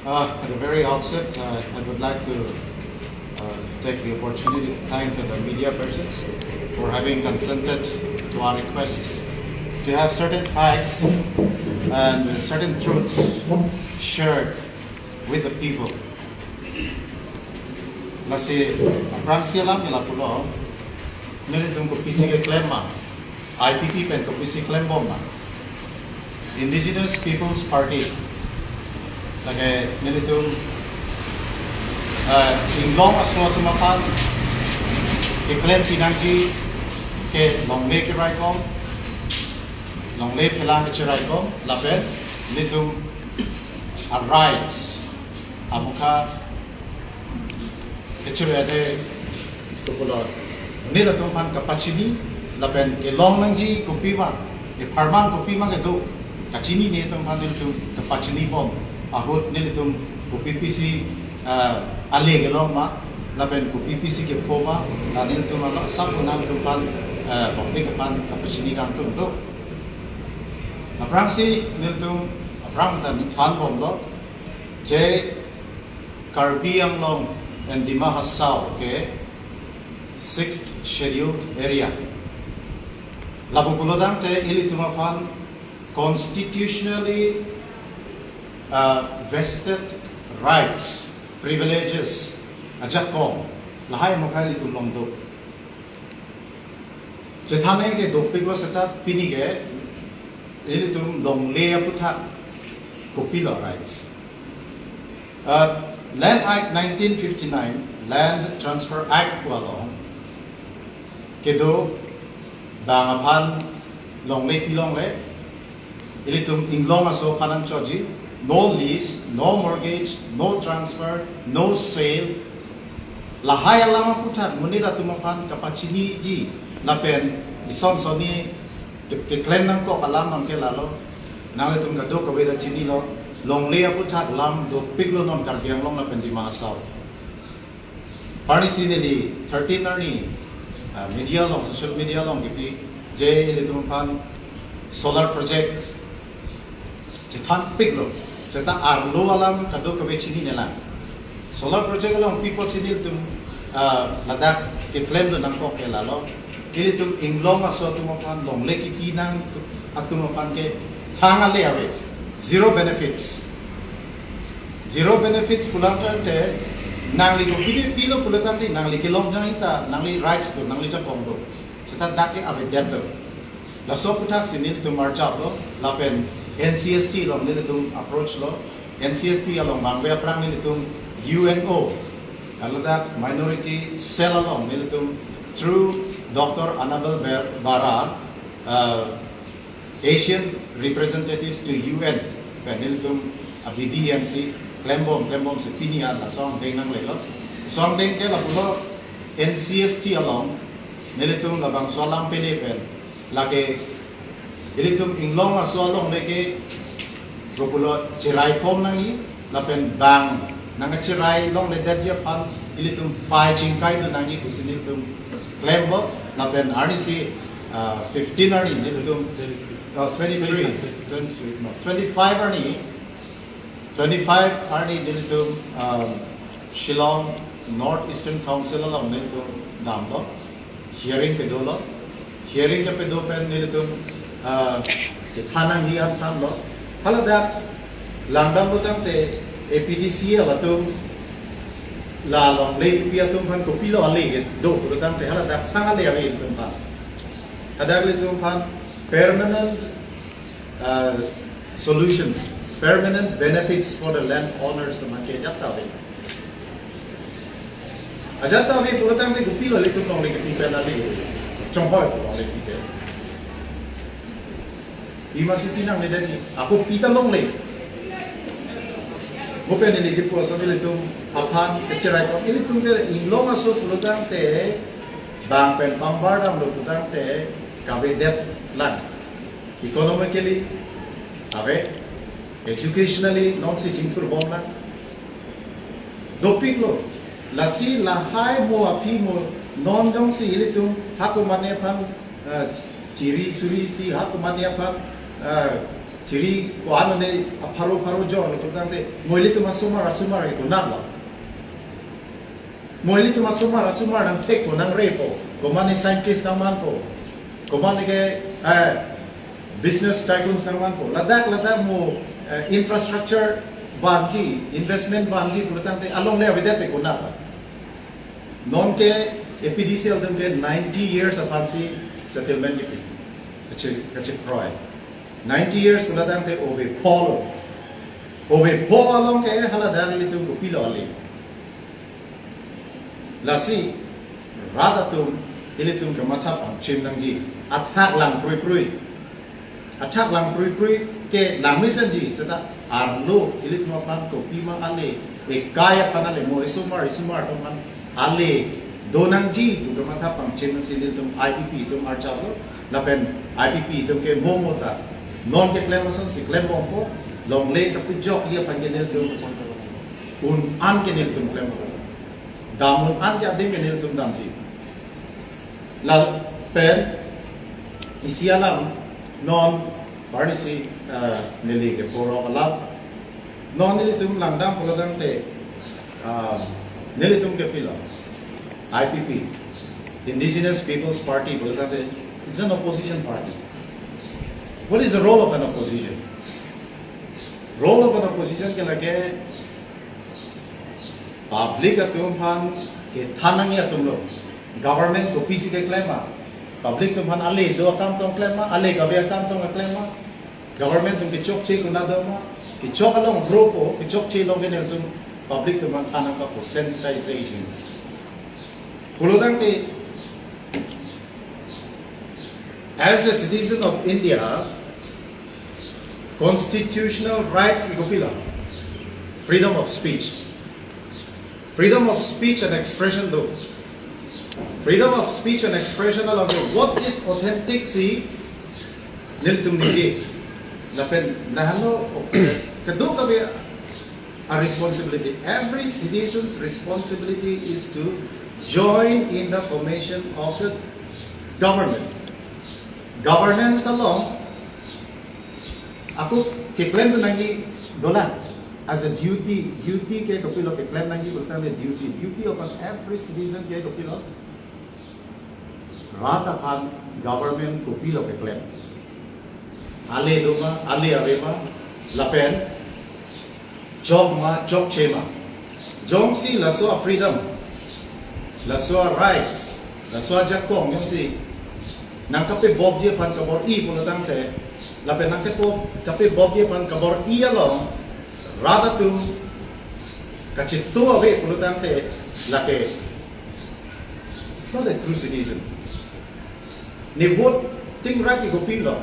At the very outset, I would like to take the opportunity to thank the media persons for having consented to our requests to have certain facts and certain truths shared with the people. Masih Pramsia lam ila pulo, nilitung kopisi ke klema, IPP pen kopisi klemboma, Indigenous People's Party, lagi nilitung inglong aswa tumakan, ke klem pinangji ke longle ke raikom, longle pelang ke raikom, lapen nilitung rights, amuka kecil ada tukulor. Ini lah tuan kapacini, lapen ke long nangji kopi ma, ke farman kopi ma ke do, kacini ni tuan itu kapacini bom, ahut ni tu kopi pisi ale ke long ma, lapen kopi pisi ke poma, dan ini tu malah satu nama tuan kopi kapan kapacini kang tu do. Aprang si ni tu aprang tan fan bom lo, je Karbi Anglong and Dima Hasao, okay, 6th scheduled area. Labu Pulodang te ili tumafan constitutionally vested rights, privileges, ajakong, lahay mo kaya li tulong do. Jethane ke dopiglo seta pinige, ili tum long lea putak, kopilo rights. Land Act 1959, Land Transfer Act walong, kedo bangapan longle pilongle, ilitum inglong aso panan choji, no lease, no mortgage, no transfer, no sale, lahay alam putat munira tumapan kapachini ji, lapen ison soni ke claim nang ko alam nang ke lalo, nang itum kado kaweda chini lo. Long lea putat lam do piglo non karbiang long na pendi mahasaw. Parni sini di 13 arni media long, social media long gipi jeilitumpan solar project jitan piglo seta arlo alam kado kabe chini nela solar project long people sini tum ladak ke claim do nang ko ke lalo ilitum inglong aso tumapan long le kipi nang atumapan ke thanga le ave zero benefits. Zero benefits pulang te nangli ko pilo pulang di nangli kilong jang ita nangli rights to nangli japong do. Seta dake ave dedo. La so putak sini to marcha lo lapen NCST lo ni to approach lo NCST along bangbe aprang ni to UNO. Aladak minority cell along ni to through Dr. Annabel Bara Asian representatives to UN, peniltum BDNC, klembom se pinian la song deng nang lelo, song deng ke la pulo NCST along, nilitum labang solang pelepen, lage nilitum inglong asolong lege, pulo cerai kom nangi, lapen bang nang cerai long le dadya pan, nilitum pai cingkai tu nangi kusinilitum klembo, lapen RDC 15 arni nilitum 25 arni dilitum Shillong North Eastern Council along nilitum damlo hearing pedolo hearing ke pedopen nilitum thanang hiam thanlo haladak langdam bocam te APDC alatum la long le piatum han kopilo ale do purutam te haladak thangale ave tum pa hadak litum pan permanent solutions, permanent benefits for the landowners to make jatawe. Ajatawe puratang me gupi lo litu long le gupi penali, chonghoy long le pite. Imasi pinang le dadi, aku pita long le. Gupi ni le gupi aso litu apan kecerai ko litu me inglong aso puratang te bang pen pambardam lo puratang te kavedet land. Economically, educationally, non si cingtur bom lang. Dopik lo, lasi lahai mo api mo non dong si ilitum hatu mane pan ciri suri si hatu mane pan Chiri ko ano ne paro jo lo tante moili tu masumar ko nalo. Moili tu masumar nang tek ko nang repo. Ko man scientist naman ko. Ko man ke business tycoons naman ko. Ladak mo infrastructure banji, investment banji ko tante along le avidete ko na. Non ke EPDCL dem ke 90 years upon si settlement ipi. Kachi Croy. 90 years ko tante ove polo. Ove po along ke halada ni tu ko pilo ali. Lasi rada tum ilitum ke matap ang chim nang ji athak lang prui ke lamisan ji seta arlo ilitum apang ko pima ale e kaya panale mo isumar tum man ale donang ji du ke matap ang chim nang ilitum IPP tum archalo lapen IPP tum ke momota non ke klemason si klembong ko long le ka pujok ia panjenel tum un an ke nil tum klembong damun an ya ding nil tum dam ji la pen isialam non barnisi nili ke poro alap non nili tum langdam poladang te nili tum ke pila IPP Indigenous People's Party poladang te it's an opposition party. What is the role of an opposition? Role of an opposition ke lage public atum han ke thanang ya tum lo government ko PC ke claim public tum han ale do kam tong claim ale ka be kam tong claim government tum ke chok che ko na do ma ke chok along grupo ke chok che long ne tum public tum han thanang ka ko sensitization kulodang ke as a citizen of India constitutional rights igopila freedom of speech and expression though. Freedom of speech and expression along what is authentic si niltum niji. Lapen nahano kadu kabi a responsibility. Every citizen's responsibility is to join in the formation of the government. Governance along ako kiklaim nangi dolan. As a duty ke kapilo ke claim nangi bulta me duty of every citizen ke kapilo rata kan government kapilo ke claim ale doma ale avema lapen job chema jong si laso freedom laso rights laso jakong yung si nang kape bob je pan kabor I pulatang te lapen nang kape bob je pan kabor I along rada tum kachitu ave pulutante lake it's not a true citizen ni vote ting raki gopilo